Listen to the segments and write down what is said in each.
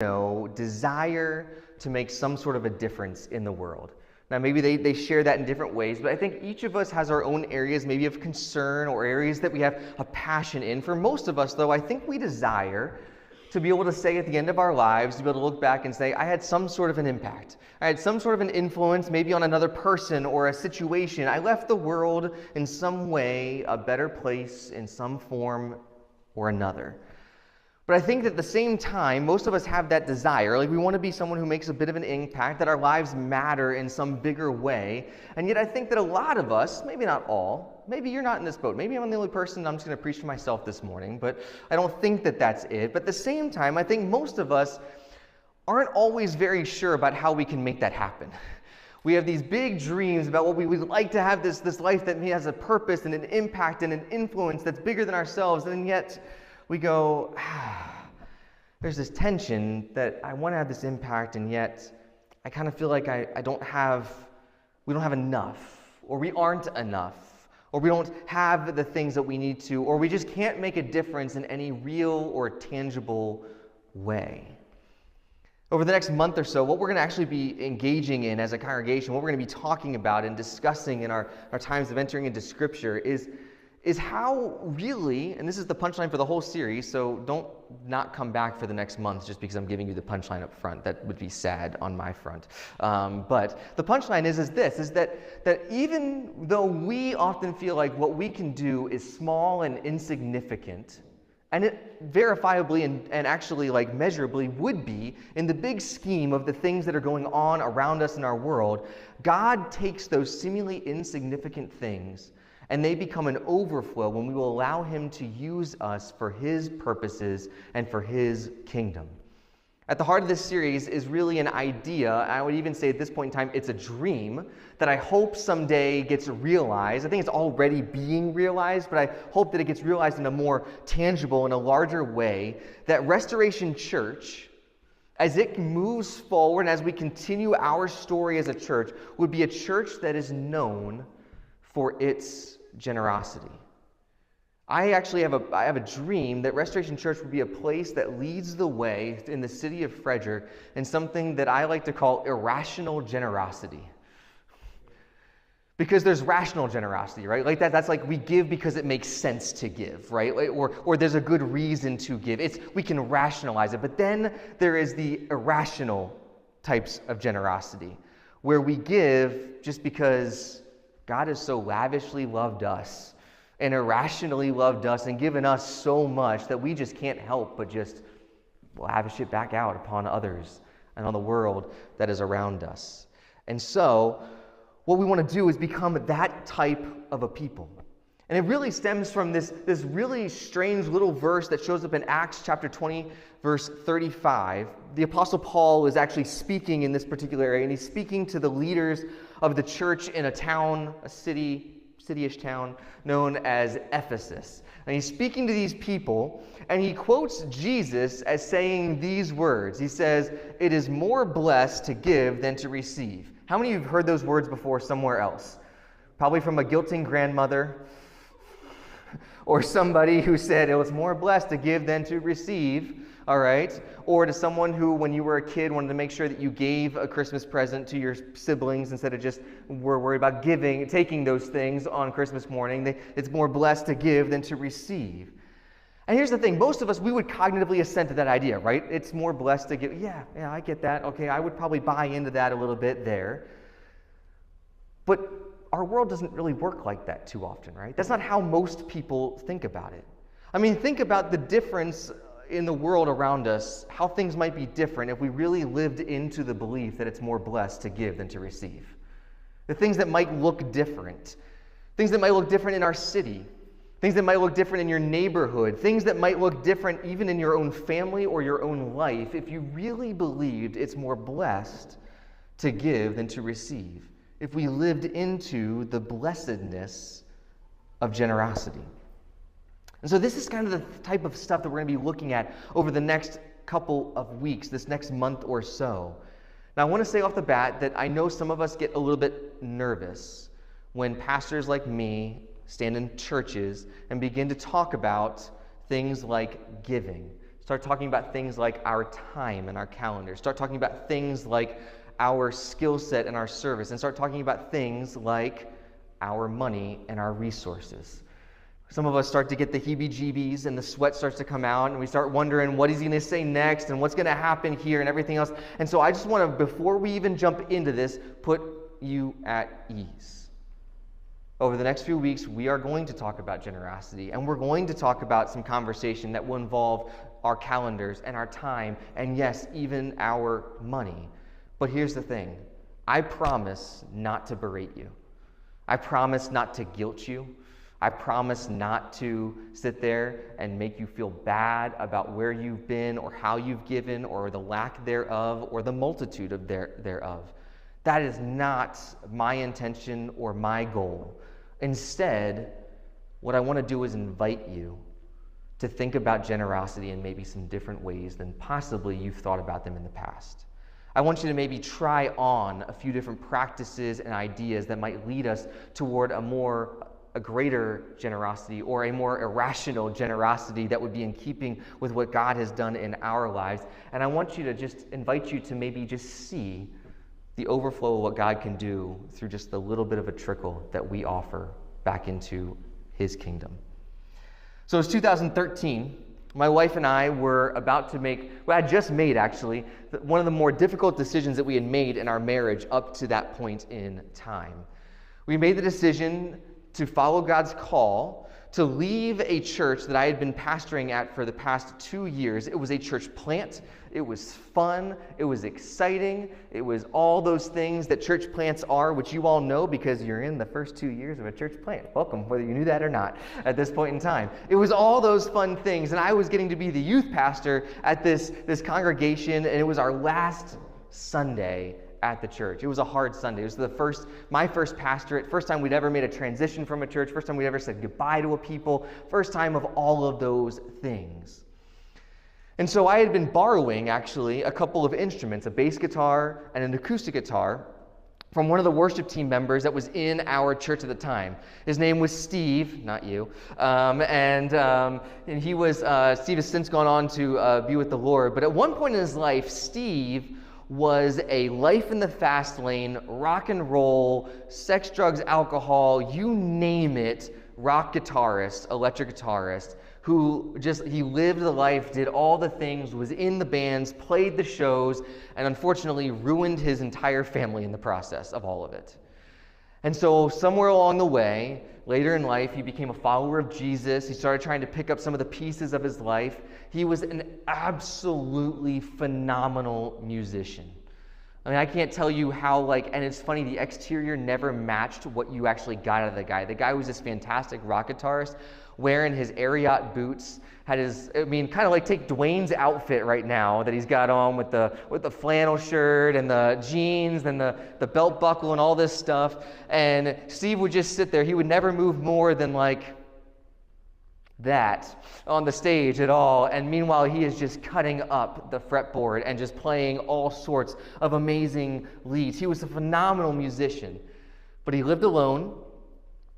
desire to make some sort of a difference in the world. Now, maybe they share that in different ways, but I think each of us has our own areas, maybe of concern or areas that we have a passion in. For most of us, though, I think we desire to be able to say at the end of our lives, to be able to look back and say, I had some sort of an impact. I had some sort of an influence, maybe on another person or a situation. I left the world in some way a better place in some form or another. But I think that at the same time, most of us have that desire. Like, we want to be someone who makes a bit of an impact, that our lives matter in some bigger way. And yet I think that a lot of us, maybe not all, maybe you're not in this boat. Maybe I'm the only person, I'm just going to preach to myself this morning, but I don't think that that's it. But at the same time, I think most of us aren't always very sure about how we can make that happen. We have these big dreams about what we would like to have, this life that has a purpose and an impact and an influence that's bigger than ourselves, and yet we go, there's this tension that I want to have this impact, and yet I kind of feel like we don't have enough, or we aren't enough, or we don't have the things that we need to, or we just can't make a difference in any real or tangible way. Over the next month or so, what we're going to actually be engaging in as a congregation, what we're going to be talking about and discussing in our times of entering into Scripture is how really, and this is the punchline for the whole series, so don't not come back for the next month just because I'm giving you the punchline up front. That would be sad on my front. But the punchline is that even though we often feel like what we can do is small and insignificant, and it verifiably and actually like measurably would be in the big scheme of the things that are going on around us in our world, God takes those seemingly insignificant things and they become an overflow when we will allow Him to use us for His purposes and for His kingdom. At the heart of this series is really an idea. I would even say at this point in time, it's a dream that I hope someday gets realized. I think it's already being realized, but I hope that it gets realized in a more tangible and a larger way, that Restoration Church, as it moves forward and as we continue our story as a church, would be a church that is known for its generosity. I actually have a dream that Restoration Church would be a place that leads the way in the city of Frederick in something that I like to call irrational generosity. Because there's rational generosity, right? Like that's like we give because it makes sense to give, right? Or there's a good reason to give. We can rationalize it. But then there is the irrational types of generosity, where we give just because God has so lavishly loved us and irrationally loved us and given us so much that we just can't help but just lavish it back out upon others and on the world that is around us. And so what we want to do is become that type of a people. And it really stems from this really strange little verse that shows up in Acts chapter 20, verse 35. The Apostle Paul is actually speaking in this particular area, and he's speaking to the leaders of the church in a town, a city-ish town known as Ephesus. And he's speaking to these people, and he quotes Jesus as saying these words. He says, "It is more blessed to give than to receive." How many of you have heard those words before somewhere else? Probably from a guilting grandmother, or somebody who said it was more blessed to give than to receive, all right? Or to someone who, when you were a kid, wanted to make sure that you gave a Christmas present to your siblings instead of just were worried about taking those things on Christmas morning. It's more blessed to give than to receive. And here's the thing, most of us, we would cognitively assent to that idea, right? It's more blessed to give. Yeah, I get that. Okay, I would probably buy into that a little bit there. But our world doesn't really work like that too often, right? That's not how most people think about it. I mean, think about the difference in the world around us, how things might be different if we really lived into the belief that it's more blessed to give than to receive. The things that might look different. Things that might look different in our city. Things that might look different in your neighborhood. Things that might look different even in your own family or your own life if you really believed it's more blessed to give than to receive. If we lived into the blessedness of generosity. And so this is kind of the type of stuff that we're going to be looking at over the next couple of weeks, this next month or so. Now, I want to say off the bat that I know some of us get a little bit nervous when pastors like me stand in churches and begin to talk about things like giving. Start talking about things like our time and our calendar. Start talking about things like our skill set and our service. And start talking about things like our money and our resources. Some of us start to get the heebie-jeebies and the sweat starts to come out and we start wondering what he's going to say next and what's going to happen here and everything else. And so I just want to, before we even jump into this, put you at ease. Over the next few weeks, we are going to talk about generosity, and we're going to talk about some conversation that will involve our calendars and our time, and yes, even our money. But here's the thing. I promise not to berate you. I promise not to guilt you. I promise not to sit there and make you feel bad about where you've been or how you've given or the lack thereof or the multitude of thereof. That is not my intention or my goal. Instead, what I want to do is invite you to think about generosity in maybe some different ways than possibly you've thought about them in the past. I want you to maybe try on a few different practices and ideas that might lead us toward a greater generosity or a more irrational generosity that would be in keeping with what God has done in our lives. And I want you to just invite you to maybe just see the overflow of what God can do through just a little bit of a trickle that we offer back into his kingdom. So it's 2013. My wife and I were about to make, well, I just made actually, one of the more difficult decisions that we had made in our marriage up to that point in time. We made the decision to follow God's call to leave a church that I had been pastoring at for the past 2 years. It was a church plant. It was fun. It was exciting. It was all those things that church plants are, which you all know because you're in the first 2 years of a church plant. Welcome, whether you knew that or not at this point in time. It was all those fun things, and I was getting to be the youth pastor at this congregation, and it was our last Sunday at the church. It was a hard Sunday. It was my first pastorate, first time we'd ever made a transition from a church, first time we'd ever said goodbye to a people, first time of all of those things. And so I had been borrowing, actually, a couple of instruments, a bass guitar and an acoustic guitar, from one of the worship team members that was in our church at the time. His name was Steve, not you, and he was, Steve has since gone on to be with the Lord, but at one point in his life, Steve was a life in the fast lane, rock and roll, sex, drugs, alcohol, you name it, rock guitarist, electric guitarist, who he lived the life, did all the things, was in the bands, played the shows, and unfortunately ruined his entire family in the process of all of it. And so somewhere along the way, later in life, he became a follower of Jesus. He started trying to pick up some of the pieces of his life. He was an absolutely phenomenal musician. I mean, I can't tell you how, and it's funny, the exterior never matched what you actually got out of the guy. The guy was this fantastic rock guitarist, wearing his Ariat boots, had his, kind of like take Dwayne's outfit right now that he's got on with the flannel shirt and the jeans and the belt buckle and all this stuff. And Steve would just sit there. He would never move more than that on the stage at all. And meanwhile, he is just cutting up the fretboard and just playing all sorts of amazing leads. He was a phenomenal musician, but he lived alone,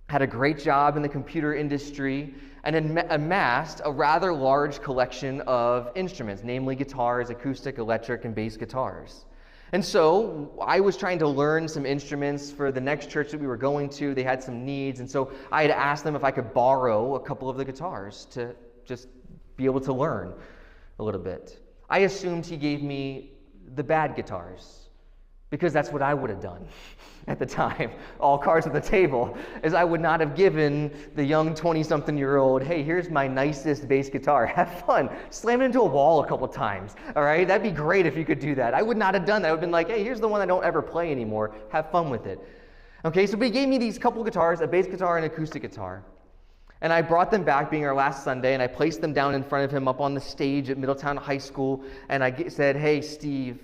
had a great job in the computer industry, and amassed a rather large collection of instruments, namely guitars, acoustic, electric, and bass guitars. And so I was trying to learn some instruments for the next church that we were going to. They had some needs, and so I had asked them if I could borrow a couple of the guitars to just be able to learn a little bit. I assumed he gave me the bad guitars, because that's what I would have done at the time. All cards at the table, is I would not have given the young 20-something-year-old, hey, here's my nicest bass guitar. Have fun. Slam it into a wall a couple times, all right? That'd be great if you could do that. I would not have done that. I would have been like, hey, here's the one I don't ever play anymore. Have fun with it. Okay, so he gave me these couple guitars, a bass guitar and an acoustic guitar. And I brought them back, being our last Sunday, and I placed them down in front of him up on the stage at Middletown High School, and I said, hey, Steve,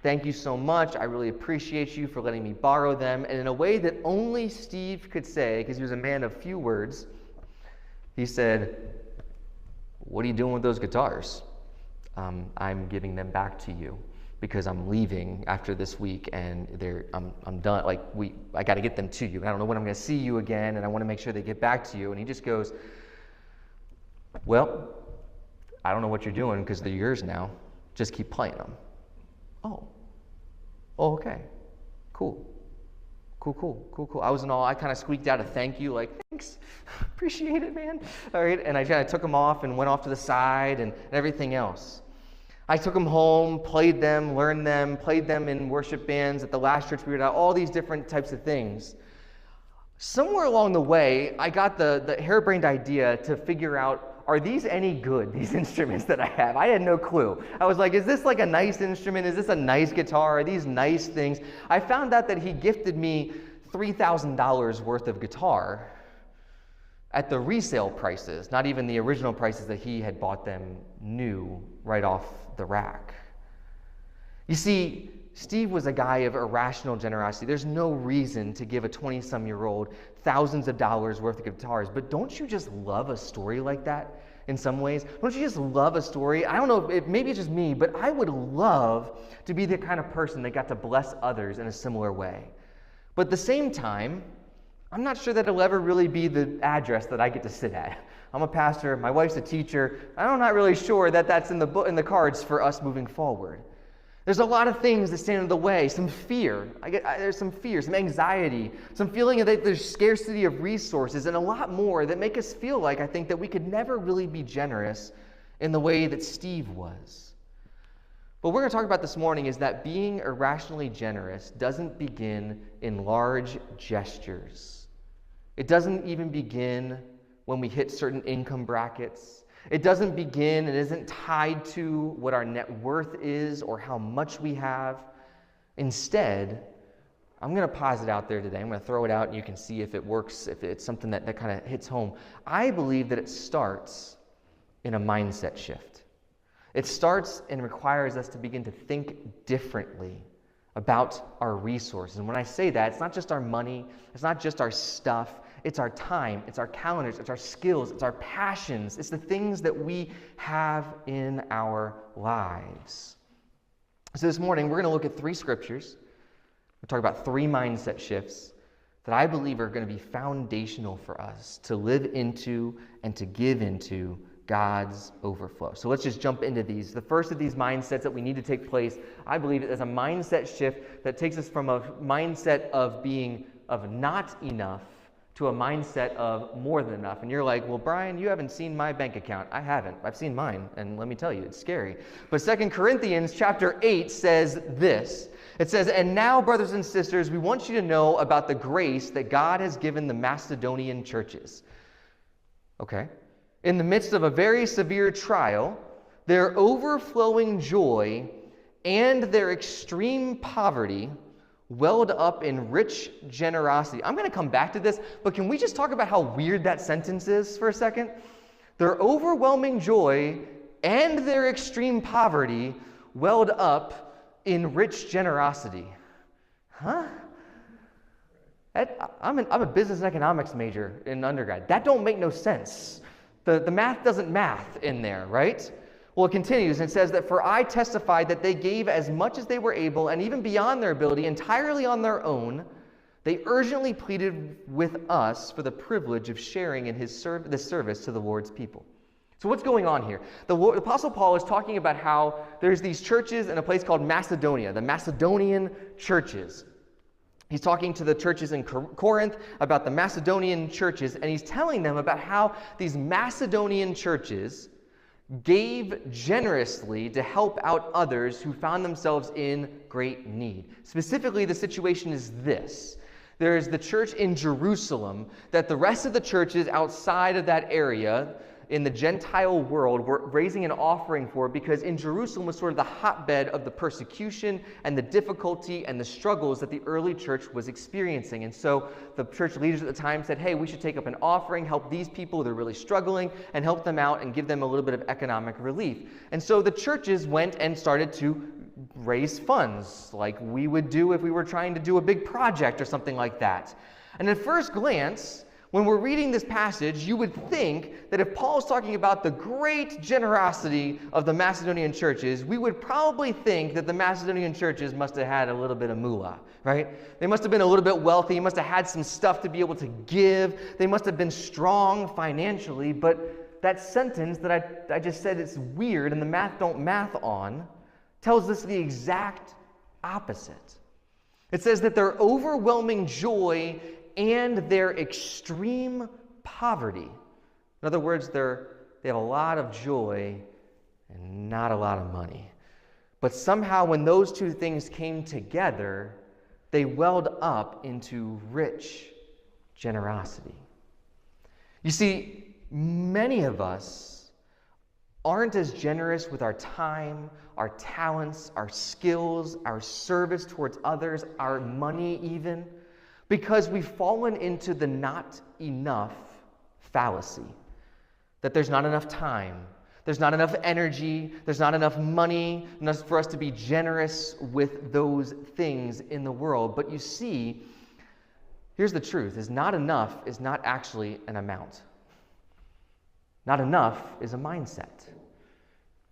thank you so much. I really appreciate you for letting me borrow them. And in a way that only Steve could say, because he was a man of few words, he said, what are you doing with those guitars? I'm giving them back to you because I'm leaving after this week and I'm done. I got to get them to you. I don't know when I'm going to see you again, and I want to make sure they get back to you. And he just goes, well, I don't know what you're doing because they're yours now. Just keep playing them. Oh, okay. Cool. I kind of squeaked out a thank you, like, thanks, appreciate it, man. All right, and I kind of took them off and went off to the side and everything else. I took them home, played them, learned them, played them in worship bands at the last church we were at, all these different types of things. Somewhere along the way, I got the harebrained idea to figure out, are these any good, these instruments that I have? I had no clue. I was like, is this like a nice instrument? Is this a nice guitar? Are these nice things? I found out that he gifted me $3,000 worth of guitar at the resale prices, not even the original prices that he had bought them new right off the rack. You see, Steve was a guy of irrational generosity. There's no reason to give a 20-some-year-old thousands of dollars worth of guitars, but don't you just love a story like that in some ways? Don't you just love a story? I don't know, maybe it's just me, but I would love to be the kind of person that got to bless others in a similar way. But at the same time, I'm not sure that it'll ever really be the address that I get to sit at. I'm a pastor, my wife's a teacher. I'm not really sure that that's in the cards for us moving forward. There's a lot of things that stand in the way, some fear. There's some fear, some anxiety, some feeling that there's scarcity of resources, and a lot more that make us feel like, I think, that we could never really be generous in the way that Steve was. What we're going to talk about this morning is that being irrationally generous doesn't begin in large gestures. It doesn't even begin when we hit certain income brackets. It doesn't begin and isn't tied to what our net worth is or how much we have. Instead, I'm going to pause it out there today. I'm going to throw it out and you can see if it works, if it's something that kind of hits home. I believe that it starts in a mindset shift. It starts and requires us to begin to think differently about our resources. And when I say that, it's not just our money, it's not just our stuff, it's our time, it's our calendars, it's our skills, it's our passions, it's the things that we have in our lives. So this morning, we're going to look at 3 scriptures. We'll talk about 3 mindset shifts that I believe are going to be foundational for us to live into and to give into God's overflow. So let's just jump into these. The first of these mindsets that we need to take place, I believe, is a mindset shift that takes us from a mindset of being of not enough to a mindset of more than enough. And you're like, well, Brian, you haven't seen my bank account. I haven't. I've seen mine, and let me tell you, it's scary. But 2 Corinthians chapter 8 says this. It says, "And now, brothers and sisters, we want you to know about the grace that God has given the Macedonian churches." Okay. In the midst of a very severe trial, their overflowing joy and their extreme poverty welled up in rich generosity. I'm going to come back to this, but can we just talk about how weird that sentence is for a second? Their overwhelming joy and their extreme poverty welled up in rich generosity. Huh? I'm a business and economics major in undergrad. That don't make no sense. The math doesn't math in there, right? Well, it continues and says that, "For I testified that they gave as much as they were able, and even beyond their ability, entirely on their own. They urgently pleaded with us for the privilege of sharing in this service to the Lord's people." So what's going on here? The Apostle Paul is talking about how there's these churches in a place called Macedonia, the Macedonian churches. He's talking to the churches in Corinth about the Macedonian churches, and he's telling them about how these Macedonian churches gave generously to help out others who found themselves in great need. Specifically, the situation is this. There is the church in Jerusalem that the rest of the churches outside of that area in the Gentile world were raising an offering for, because in Jerusalem was sort of the hotbed of the persecution and the difficulty and the struggles that the early church was experiencing. And so the church leaders at the time said, hey, we should take up an offering, help these people that are really struggling, and help them out and give them a little bit of economic relief. And so the churches went and started to raise funds like we would do if we were trying to do a big project or something like that. And at first glance, when we're reading this passage, you would think that if Paul's talking about the great generosity of the Macedonian churches, we would probably think that the Macedonian churches must have had a little bit of moolah, right? They must have been a little bit wealthy, must have had some stuff to be able to give, they must have been strong financially, but that sentence that I just said it's weird and the math don't math on tells us the exact opposite. It says that their overwhelming joy and their extreme poverty. In other words, they have a lot of joy and not a lot of money. But somehow when those two things came together, they welled up into rich generosity. You see, many of us aren't as generous with our time, our talents, our skills, our service towards others, our money even, because we've fallen into the not enough fallacy. That there's not enough time, there's not enough energy, there's not enough money for us to be generous with those things in the world. But you see, here's the truth, is not enough is not actually an amount. Not enough is a mindset.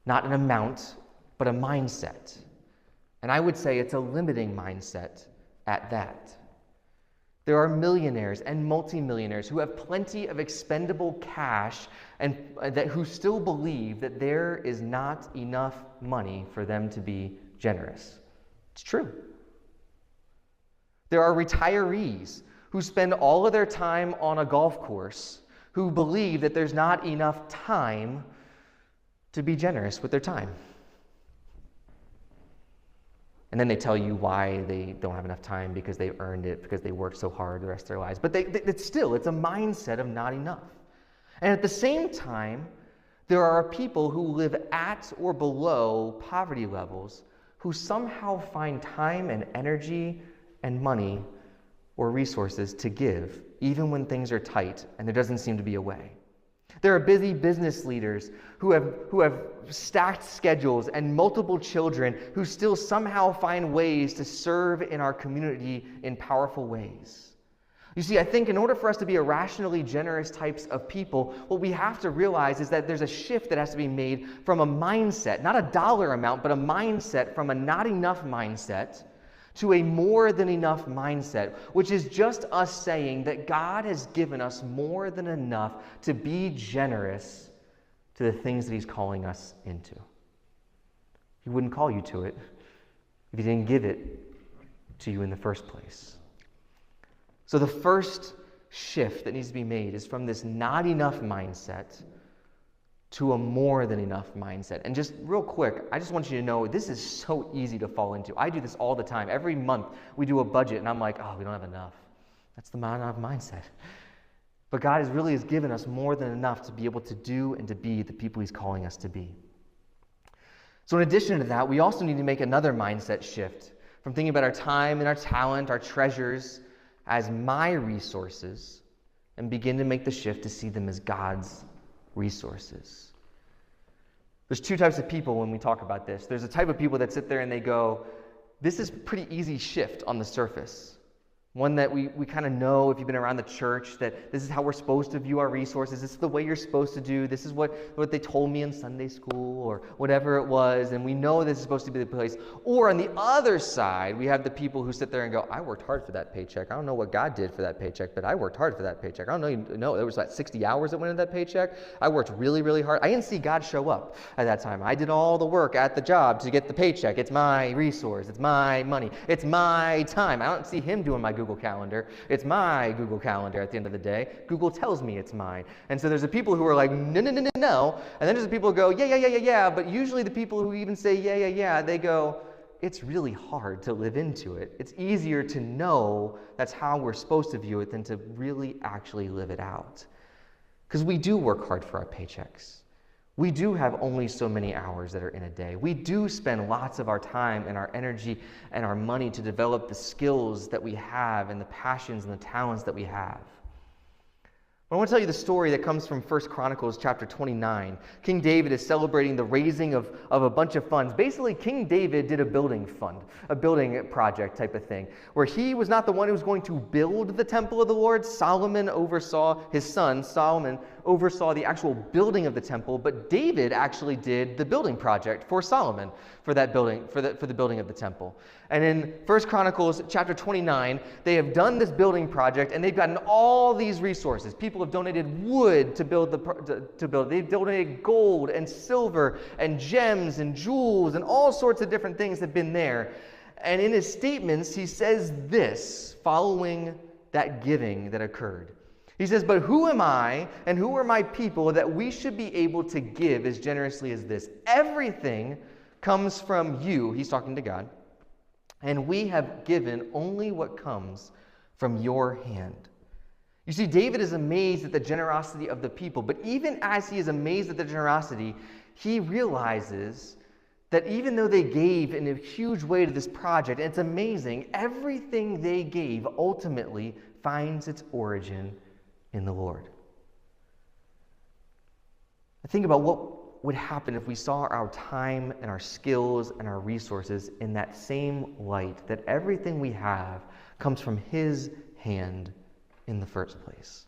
Not an amount, but a mindset. And I would say it's a limiting mindset at that. There are millionaires and multimillionaires who have plenty of expendable cash and who still believe that there is not enough money for them to be generous. It's true. There are retirees who spend all of their time on a golf course who believe that there's not enough time to be generous with their time. And then they tell you why they don't have enough time because they've earned it, because they worked so hard the rest of their lives. But it's a mindset of not enough. And at the same time, there are people who live at or below poverty levels who somehow find time and energy and money or resources to give, even when things are tight and there doesn't seem to be a way. There are busy business leaders who have stacked schedules and multiple children who still somehow find ways to serve in our community in powerful ways. You see, I think in order for us to be irrationally generous types of people, what we have to realize is that there's a shift that has to be made from a mindset, not a dollar amount, but a mindset from a not enough mindset to a more than enough mindset, which is just us saying that God has given us more than enough to be generous to the things that He's calling us into. He wouldn't call you to it if He didn't give it to you in the first place. So the first shift that needs to be made is from this not enough mindset to a more than enough mindset. And just real quick, I just want you to know this is so easy to fall into. I do this all the time. Every month we do a budget and I'm like, oh, we don't have enough. That's the not enough mindset. But God has given us more than enough to be able to do and to be the people He's calling us to be. So in addition to that, we also need to make another mindset shift from thinking about our time and our talent, our treasures as my resources, and begin to make the shift to see them as God's resources. There's two types of people when we talk about this. There's a type of people that sit there and they go, this is a pretty easy shift on the surface. One that we kind of know if you've been around the church that this is how we're supposed to view our resources. This is the way you're supposed to do. This is what they told me in Sunday school or whatever it was. And we know this is supposed to be the place. Or on the other side, we have the people who sit there and go, I worked hard for that paycheck. I don't know what God did for that paycheck, but I worked hard for that paycheck. I don't know, there was like 60 hours that went into that paycheck. I worked really, really hard. I didn't see God show up at that time. I did all the work at the job to get the paycheck. It's my resource. It's my money. It's my time. I don't see Him doing my Google Calendar. It's my Google Calendar at the end of the day. Google tells me it's mine. And so there's the people who are like, no. And then there's the people who go, yeah. But usually the people who even say, yeah, they go, it's really hard to live into it. It's easier to know that's how we're supposed to view it than to really actually live it out. Because we do work hard for our paychecks. We do have only so many hours that are in a day. We do spend lots of our time and our energy and our money to develop the skills that we have and the passions and the talents that we have. But I want to tell you the story that comes from 1 Chronicles chapter 29. King David is celebrating the raising of a bunch of funds. Basically, King David did a building fund, a building project type of thing, where he was not the one who was going to build the temple of the Lord. His son Solomon oversaw the actual building of the temple, but David actually did the building project for Solomon for that building, for the building of the temple. And in 1 Chronicles chapter 29, they have done this building project, and they've gotten all these resources. People have donated wood to build. They've donated gold and silver and gems and jewels and all sorts of different things have been there. And in his statements, he says this, following that giving that occurred. He says, "But who am I and who are my people that we should be able to give as generously as this? Everything comes from you," he's talking to God, "and we have given only what comes from your hand." You see, David is amazed at the generosity of the people, but even as he is amazed at the generosity, he realizes that even though they gave in a huge way to this project, and it's amazing, everything they gave ultimately finds its origin in the Lord. I think about what would happen if we saw our time and our skills and our resources in that same light, that everything we have comes from His hand in the first place.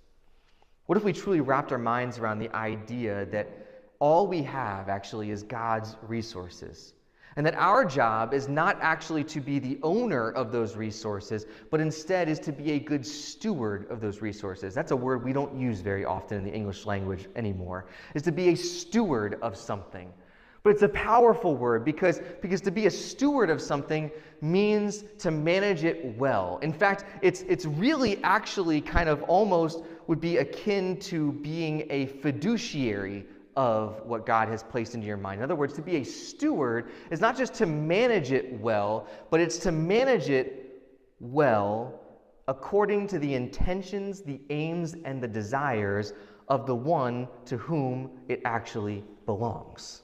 What if we truly wrapped our minds around the idea that all we have actually is God's resources, and that our job is not actually to be the owner of those resources, but instead is to be a good steward of those resources. That's a word we don't use very often in the English language anymore, is to be a steward of something. But it's a powerful word because to be a steward of something means to manage it well. In fact, it's really actually kind of almost would be akin to being a fiduciary of what God has placed into your mind. In other words, to be a steward is not just to manage it well, but it's to manage it well according to the intentions, the aims, and the desires of the one to whom it actually belongs.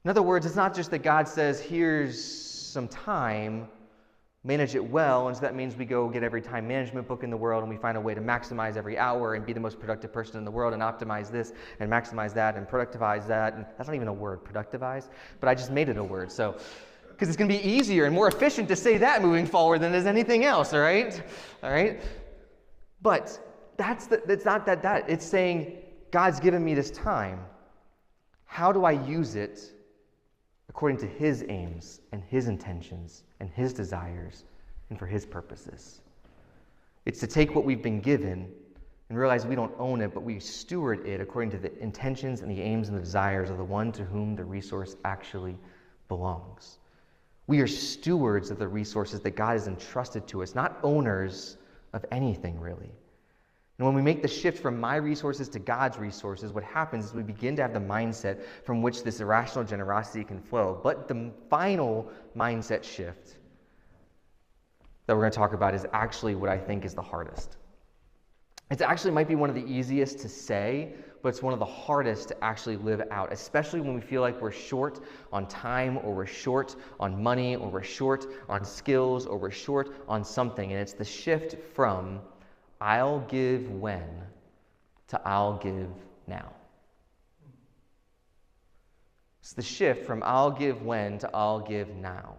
In other words, it's not just that God says, here's some time, manage it well, and so that means we go get every time management book in the world and we find a way to maximize every hour and be the most productive person in the world and optimize this and maximize that and productivize that. And that's not even a word, productivize, but I just made it a word. So, because it's going to be easier and more efficient to say that moving forward than it is anything else, all right? All right? But it's not that. It's saying, God's given me this time. How do I use it according to His aims and His intentions and His desires and for His purposes? It's to take what we've been given and realize we don't own it, but we steward it according to the intentions and the aims and the desires of the one to whom the resource actually belongs. We are stewards of the resources that God has entrusted to us, not owners of anything, really. And when we make the shift from my resources to God's resources, what happens is we begin to have the mindset from which this irrational generosity can flow. But the final mindset shift that we're going to talk about is actually what I think is the hardest. It actually might be one of the easiest to say, but it's one of the hardest to actually live out, especially when we feel like we're short on time, or we're short on money, or we're short on skills, or we're short on something. And it's the shift from I'll give when to I'll give now. It's the shift from I'll give when to I'll give now.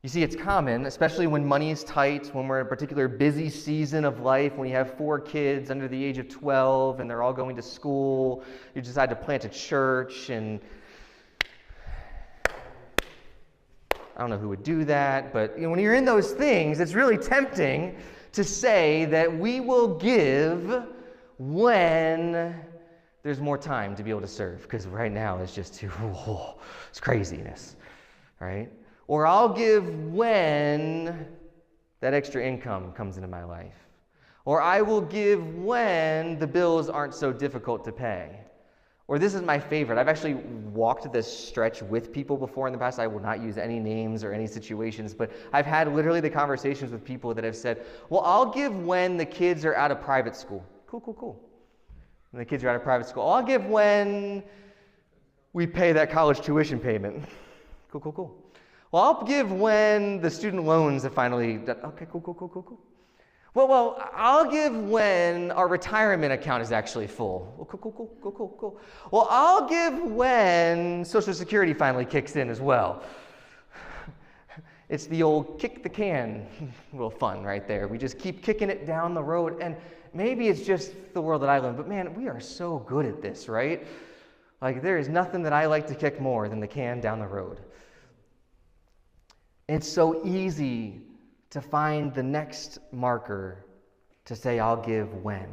You see, it's common, especially when money is tight, when we're in a particular busy season of life, when you have 4 kids under the age of 12 and they're all going to school, you decide to plant a church, and I don't know who would do that, but when you're in those things, it's really tempting to say that we will give when there's more time to be able to serve, because right now it's just it's craziness, right? Or I'll give when that extra income comes into my life. Or I will give when the bills aren't so difficult to pay. Or this is my favorite. I've actually walked this stretch with people before in the past. I will not use any names or any situations, but I've had literally the conversations with people that have said, well, I'll give when the kids are out of private school. Cool. When the kids are out of private school. I'll give when we pay that college tuition payment. Cool. Well, I'll give when the student loans have finally done. Okay, cool. Well, I'll give when our retirement account is actually full. Well, cool. Well, I'll give when Social Security finally kicks in as well. It's the old kick the can little fun right there. We just keep kicking it down the road. And maybe it's just the world that I live in, but man, we are so good at this, right? Like, there is nothing that I like to kick more than the can down the road. It's so easy to find the next marker to say, I'll give when.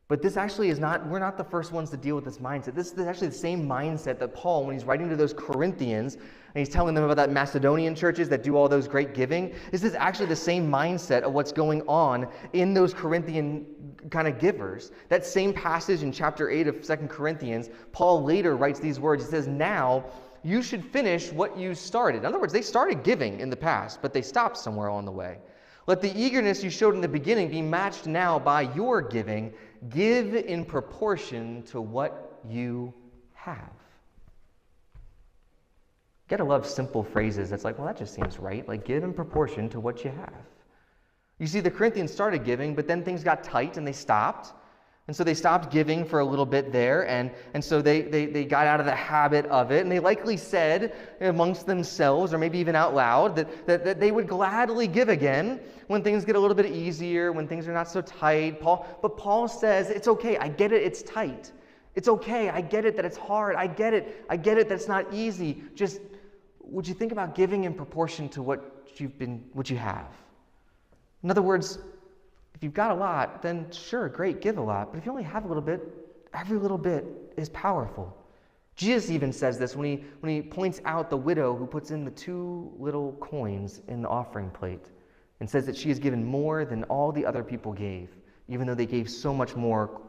But this actually is not, we're not the first ones to deal with this mindset. This is actually the same mindset that Paul, when he's writing to those Corinthians, and he's telling them about that Macedonian churches that do all those great giving, this is actually the same mindset of what's going on in those Corinthian kind of givers. That same passage in chapter 8 of 2 Corinthians, Paul later writes these words. He says, now you should finish what you started. In other words, they started giving in the past, but they stopped somewhere along the way. Let the eagerness you showed in the beginning be matched now by your giving. Give in proportion to what you have. You gotta love simple phrases. That's like, well, that just seems right. Like, give in proportion to what you have. You see, the Corinthians started giving, but then things got tight and they stopped. And so they stopped giving for a little bit there, and so they got out of the habit of it, and they likely said amongst themselves, or maybe even out loud, that they would gladly give again when things get a little bit easier, when things are not so tight. But Paul says, it's okay, I get it, it's tight. It's okay, I get it that it's hard, I get it that it's not easy. Just, would you think about giving in proportion to what you have? In other words, if you've got a lot, then sure, great, give a lot. But if you only have a little bit, every little bit is powerful. Jesus even says this when he points out the widow who puts in the 2 little coins in the offering plate and says that she has given more than all the other people gave, even though they gave so much more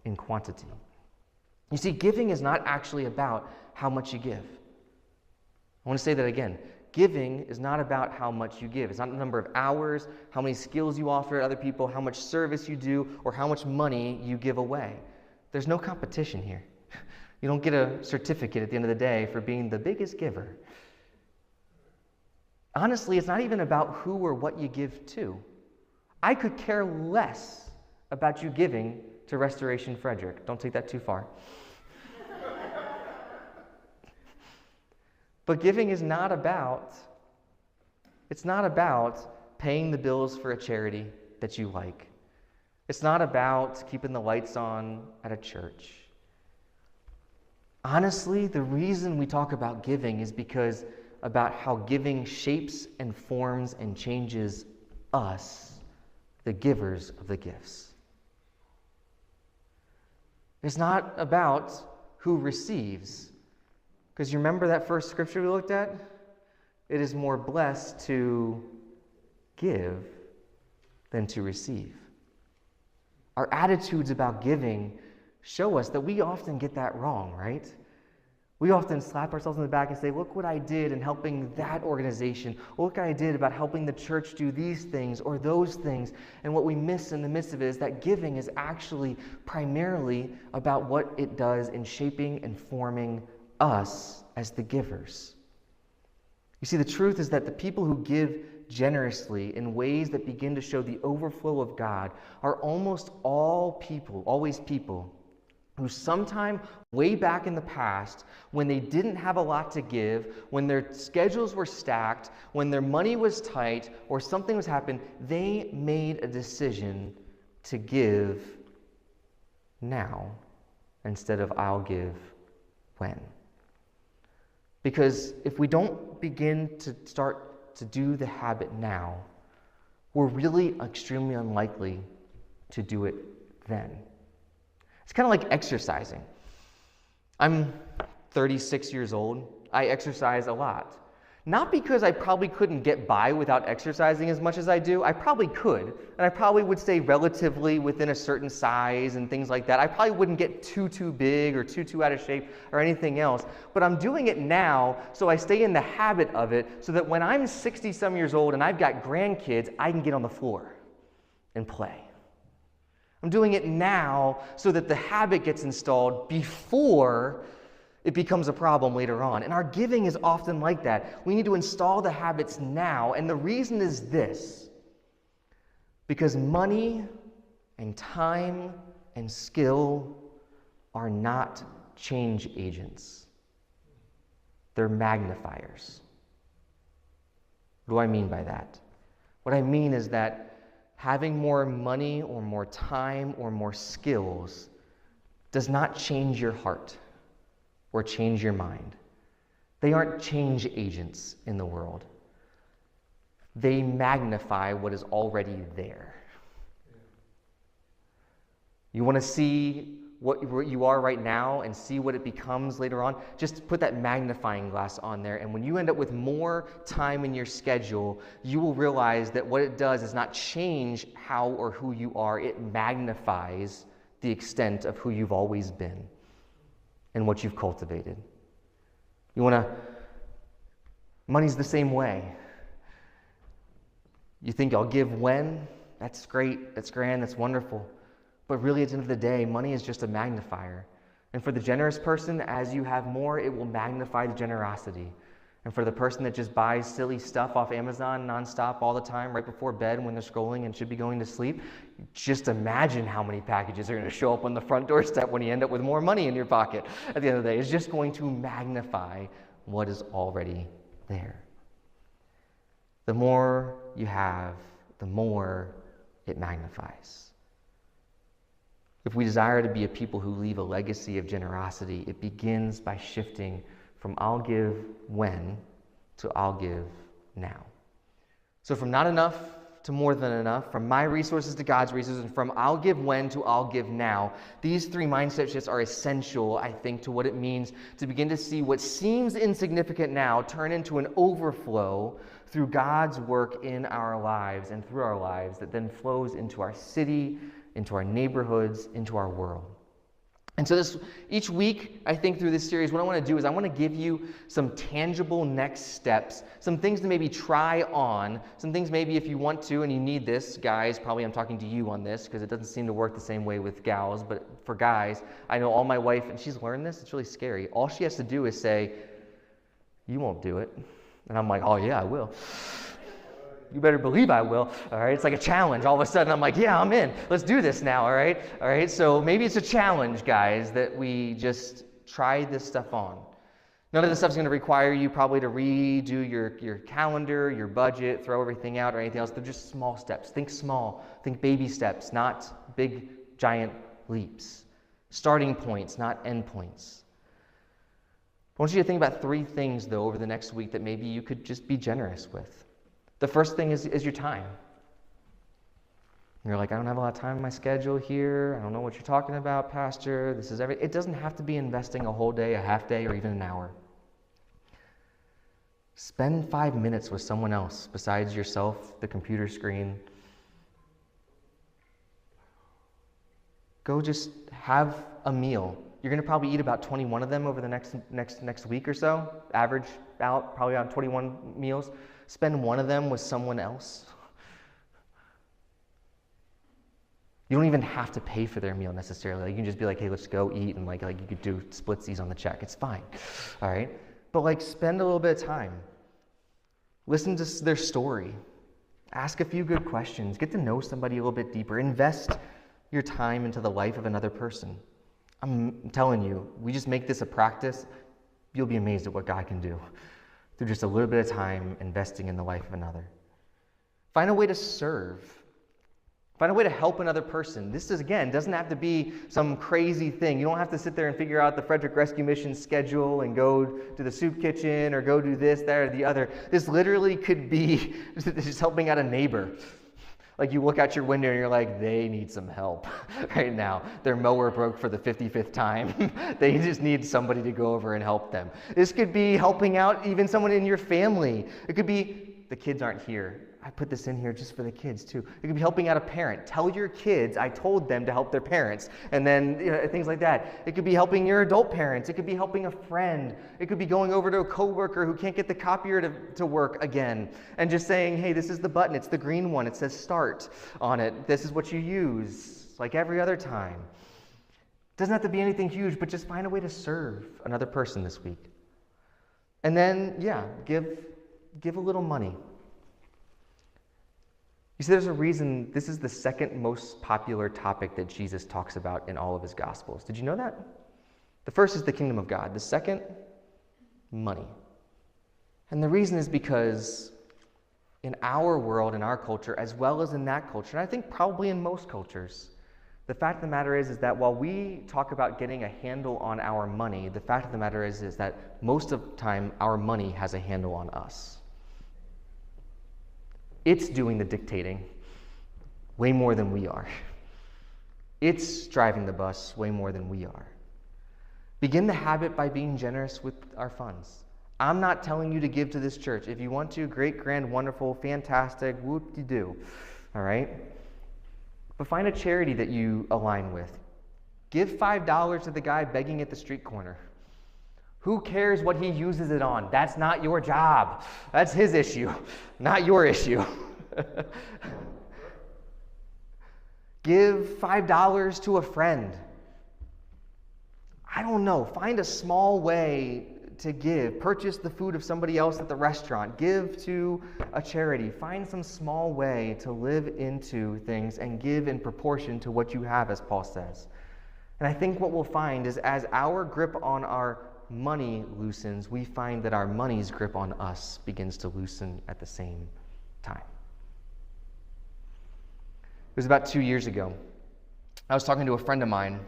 in quantity. You see, giving is not actually about how much you give. I want to say that again. Giving is not about how much you give. It's not the number of hours, how many skills you offer to other people, how much service you do, or how much money you give away. There's no competition here. You don't get a certificate at the end of the day for being the biggest giver. Honestly, it's not even about who or what you give to. I could care less about you giving to Restoration Frederick. Don't take that too far. But giving is not about paying the bills for a charity that you like. It's not about keeping the lights on at a church. Honestly, the reason we talk about giving is because about how giving shapes and forms and changes us, the givers of the gifts. It's not about who receives. Because you remember that first scripture we looked at? It is more blessed to give than to receive. Our attitudes about giving show us that we often get that wrong, right? We often slap ourselves in the back and say, look what I did in helping that organization. Look what I did about helping the church do these things or those things. And what we miss in the midst of it is that giving is actually primarily about what it does in shaping and forming us as the givers. You see, the truth is that the people who give generously in ways that begin to show the overflow of God are almost always people who sometime way back in the past, when they didn't have a lot to give, when their schedules were stacked, when their money was tight, or something was happening, they made a decision to give now instead of I'll give when. Because if we don't begin to start to do the habit now, we're really extremely unlikely to do it then. It's kind of like exercising. I'm 36 years old. I exercise a lot. Not because I probably couldn't get by without exercising as much as I do. I probably could, and I probably would stay relatively within a certain size and things like that. I probably wouldn't get too big or too out of shape or anything else. But I'm doing it now so I stay in the habit of it so that when I'm 60-some years old and I've got grandkids, I can get on the floor and play. I'm doing it now so that the habit gets installed before it becomes a problem later on. And our giving is often like that. We need to install the habits now. And the reason is this: because money and time and skill are not change agents. They're magnifiers. What do I mean by that? What I mean is that having more money or more time or more skills does not change your heart or change your mind. They aren't change agents in the world. They magnify what is already there. You want to see what you are right now and see what it becomes later on? Just put that magnifying glass on there, and when you end up with more time in your schedule, you will realize that what it does is not change how or who you are. It magnifies the extent of who you've always been and what you've cultivated. You want to... Money's the same way. You think I'll give when? That's great, that's grand, that's wonderful. But really, at the end of the day, money is just a magnifier. And for the generous person, as you have more, it will magnify the generosity. And for the person that just buys silly stuff off Amazon nonstop all the time, right before bed when they're scrolling and should be going to sleep, just imagine how many packages are going to show up on the front doorstep when you end up with more money in your pocket at the end of the day. It's just going to magnify what is already there. The more you have, the more it magnifies. If we desire to be a people who leave a legacy of generosity, it begins by shifting from I'll give when to I'll give now. So from not enough to more than enough, from my resources to God's resources, and from I'll give when to I'll give now. These three mindset shifts are essential, I think, to what it means to begin to see what seems insignificant now turn into an overflow through God's work in our lives and through our lives that then flows into our city, into our neighborhoods, into our world. And so each week, I think through this series, what I want to do is I want to give you some tangible next steps, some things to maybe try on, some things maybe if you want to and you need this, guys, probably I'm talking to you on this because it doesn't seem to work the same way with gals, but for guys, I know all my wife, and she's learned this, it's really scary. All she has to do is say, you won't do it. And I'm like, oh yeah, I will. You better believe I will, all right? It's like a challenge. All of a sudden, I'm like, yeah, I'm in. Let's do this now, all right? All right, so maybe it's a challenge, guys, that we just try this stuff on. None of this stuff's going to require you probably to redo your calendar, your budget, throw everything out or anything else. They're just small steps. Think small. Think baby steps, not big, giant leaps. Starting points, not end points. I want you to think about three things, though, over the next week that maybe you could just be generous with. The first thing is your time. You're like, I don't have a lot of time in my schedule here. I don't know what you're talking about, Pastor. This is everything. It doesn't have to be investing a whole day, a half day, or even an hour. Spend 5 minutes with someone else besides yourself, the computer screen. Go just have a meal. You're going to probably eat about 21 of them over the next week or so. Average out, probably around 21 meals. Spend one of them with someone else. You don't even have to pay for their meal necessarily. You can just be like, hey, let's go eat, and like you could do splitsies on the check. It's fine, all right? But spend a little bit of time. Listen to their story. Ask a few good questions. Get to know somebody a little bit deeper. Invest your time into the life of another person. I'm telling you, we just make this a practice. You'll be amazed at what God can do through just a little bit of time investing in the life of another. Find a way to serve. Find a way to help another person. This is, again, doesn't have to be some crazy thing. You don't have to sit there and figure out the Frederick Rescue Mission schedule and go to the soup kitchen or go do this, that, or the other. This literally could be just helping out a neighbor. Like you look out your window and you're like, they need some help right now. Their mower broke for the 55th time. They just need somebody to go over and help them. This could be helping out even someone in your family. It could be the kids aren't here. I put this in here just for the kids too. It could be helping out a parent. Tell your kids I told them to help their parents. And then things like that. It could be helping your adult parents. It could be helping a friend. It could be going over to a coworker who can't get the copier to work again and just saying, hey, this is the button. It's the green one. It says start on it. This is what you use like every other time. It doesn't have to be anything huge, but just find a way to serve another person this week. And then, give a little money. You see, there's a reason this is the second most popular topic that Jesus talks about in all of his Gospels. Did you know that? The first is the kingdom of God. The second, money. And the reason is because in our world, in our culture, as well as in that culture, and I think probably in most cultures, the fact of the matter is that while we talk about getting a handle on our money, the fact of the matter is that most of the time our money has a handle on us. It's doing the dictating way more than we are. It's driving the bus way more than we are. Begin the habit by being generous with our funds. I'm not telling you to give to this church. If you want to, great, grand, wonderful, fantastic, whoop-de-doo, all right? But find a charity that you align with. Give $5 to the guy begging at the street corner. Who cares what he uses it on? That's not your job. That's his issue, not your issue. Give $5 to a friend. I don't know. Find a small way to give. Purchase the food of somebody else at the restaurant. Give to a charity. Find some small way to live into things and give in proportion to what you have, as Paul says. And I think what we'll find is as our grip on our money loosens, we find that our money's grip on us begins to loosen at the same time. It was about 2 years ago. I was talking to a friend of mine.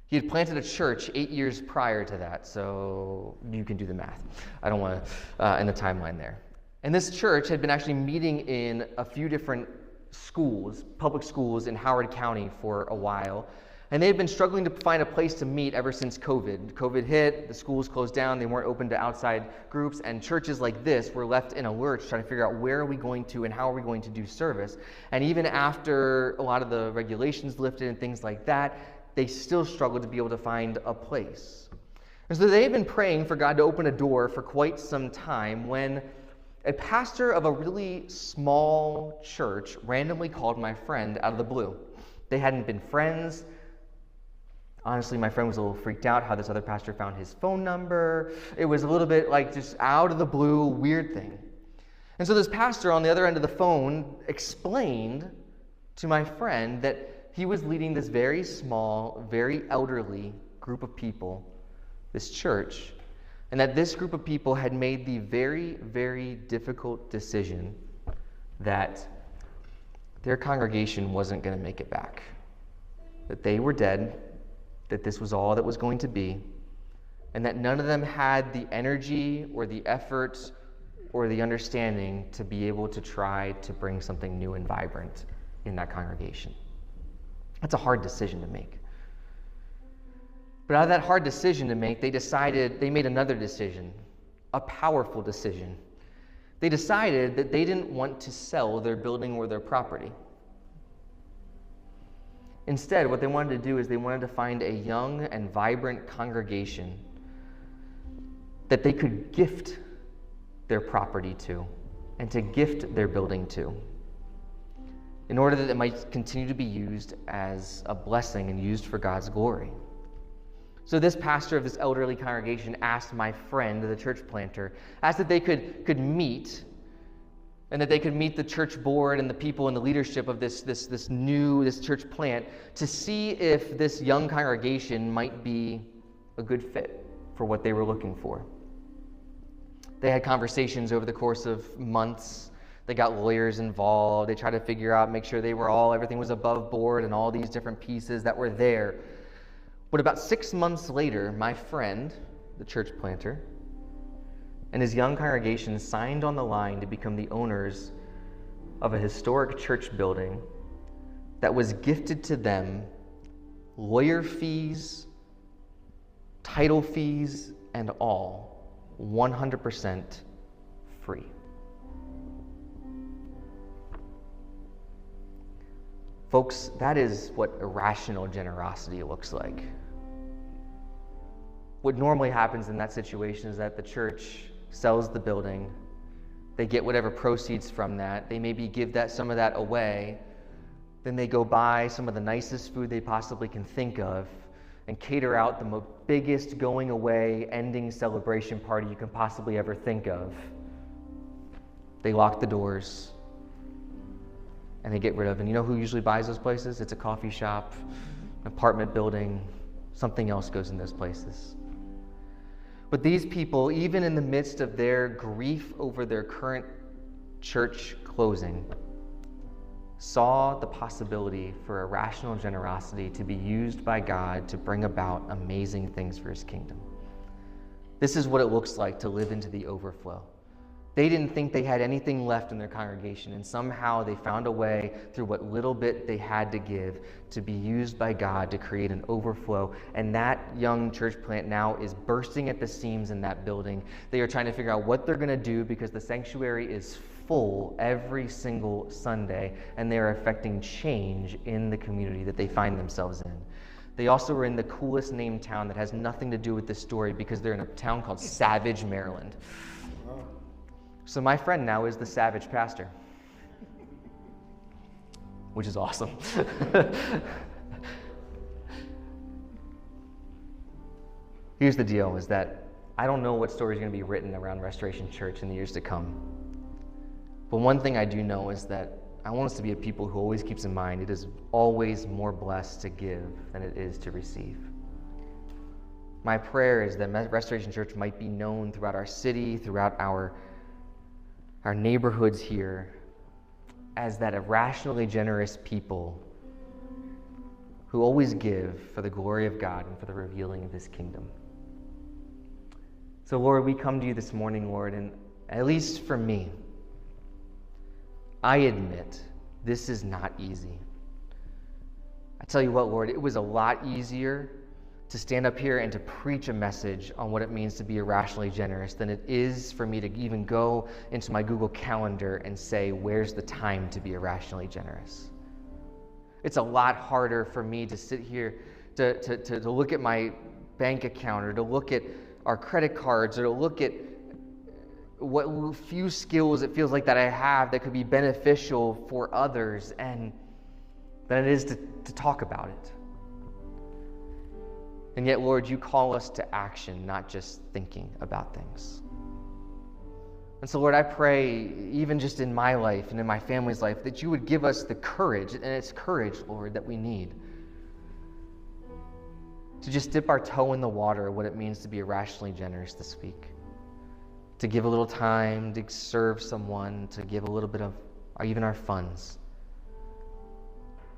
He had planted a church 8 years prior to that, so you can do the math. I don't want to, in the timeline there. And this church had been actually meeting in a few different schools, public schools in Howard County for a while. And they had been struggling to find a place to meet ever since COVID. COVID hit, the schools closed down, they weren't open to outside groups, and churches like this were left in a lurch trying to figure out where are we going to and how are we going to do service. And even after a lot of the regulations lifted and things like that, they still struggled to be able to find a place. And so they had been praying for God to open a door for quite some time when a pastor of a really small church randomly called my friend out of the blue. They hadn't been friends. Honestly, my friend was a little freaked out how this other pastor found his phone number. It was a little bit like just out of the blue, weird thing. And so this pastor on the other end of the phone explained to my friend that he was leading this very small, very elderly group of people, this church, and that this group of people had made the very, very difficult decision that their congregation wasn't going to make it back, that they were dead, that this was all that was going to be, and that none of them had the energy or the effort or the understanding to be able to try to bring something new and vibrant in that congregation. That's a hard decision to make. But out of that hard decision to make, they made another decision, a powerful decision. They decided that they didn't want to sell their building or their property. Instead, what they wanted to do is they wanted to find a young and vibrant congregation that they could gift their property to and to gift their building to, in order that it might continue to be used as a blessing and used for God's glory. So this pastor of this elderly congregation asked my friend, the church planter, asked that they could meet, and that they could meet the church board and the people in the leadership of this church plant to see if this young congregation might be a good fit for what they were looking for. They had conversations over the course of months. They got lawyers involved. They tried to figure out, make sure everything was above board and all these different pieces that were there. But about 6 months later, my friend, the church planter, and his young congregation signed on the line to become the owners of a historic church building that was gifted to them, lawyer fees, title fees, and all, 100% free. Folks, that is what irrational generosity looks like. What normally happens in that situation is that the church sells the building, they get whatever proceeds from that, they maybe give some of that away, then they go buy some of the nicest food they possibly can think of and cater out the biggest going away ending celebration party you can possibly ever think of. They lock the doors and they get rid of. And you know who usually buys those places? It's a coffee shop, an apartment building, something else goes in those places. But these people, even in the midst of their grief over their current church closing saw the possibility for irrational generosity to be used by God to bring about amazing things for his kingdom. This is what it looks like to live into the overflow. They didn't think they had anything left in their congregation, and somehow they found a way through what little bit they had to give to be used by God to create an overflow. And that young church plant now is bursting at the seams in that building. They are trying to figure out what they're going to do because the sanctuary is full every single Sunday, and they are affecting change in the community that they find themselves in. They also are in the coolest named town that has nothing to do with this story because they're in a town called Savage, Maryland. So my friend now is the Savage pastor, which is awesome. Here's the deal, is that I don't know what story is going to be written around Restoration Church in the years to come. But one thing I do know is that I want us to be a people who always keeps in mind it is always more blessed to give than it is to receive. My prayer is that Restoration Church might be known throughout our city, throughout our neighborhoods here, as that irrationally generous people who always give for the glory of God and for the revealing of his kingdom. So Lord, we come to you this morning, Lord, and at least for me, I admit this is not easy. I tell you what, Lord, it was a lot easier to stand up here and to preach a message on what it means to be irrationally generous than it is for me to even go into my Google Calendar and say, where's the time to be irrationally generous? It's a lot harder for me to sit here to look at my bank account or to look at our credit cards or to look at what few skills it feels like that I have that could be beneficial for others, and than it is to talk about it. And yet, Lord, you call us to action, not just thinking about things. And so, Lord, I pray, even just in my life and in my family's life, that you would give us the courage, and it's courage, Lord, that we need to just dip our toe in the water of what it means to be irrationally generous this week. To give a little time, to serve someone, to give a little bit of even our funds.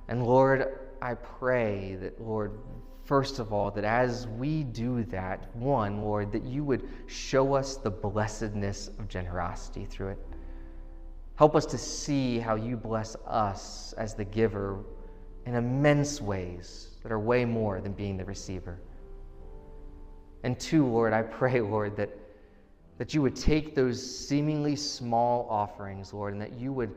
And Lord, I pray that, Lord, first of all, that as we do that, one, Lord, that you would show us the blessedness of generosity through it. Help us to see how you bless us as the giver in immense ways that are way more than being the receiver. And two, Lord, I pray, Lord, that you would take those seemingly small offerings, Lord, and that you would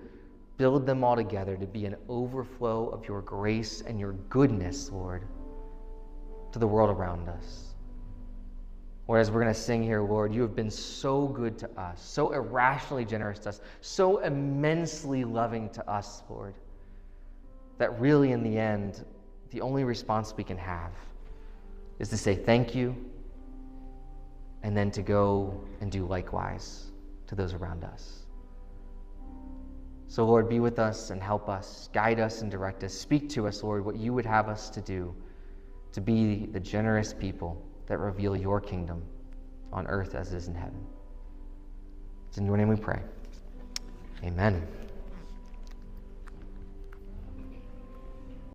build them all together to be an overflow of your grace and your goodness, Lord, to the world around us. Or as we're going to sing here, Lord, you have been so good to us, so irrationally generous to us, so immensely loving to us, Lord, that really in the end, the only response we can have is to say thank you, and then to go and do likewise to those around us. So, Lord, be with us and help us, guide us and direct us. Speak to us, Lord, what you would have us to do, to be the generous people that reveal your kingdom on earth as it is in heaven. It's in your name we pray. Amen.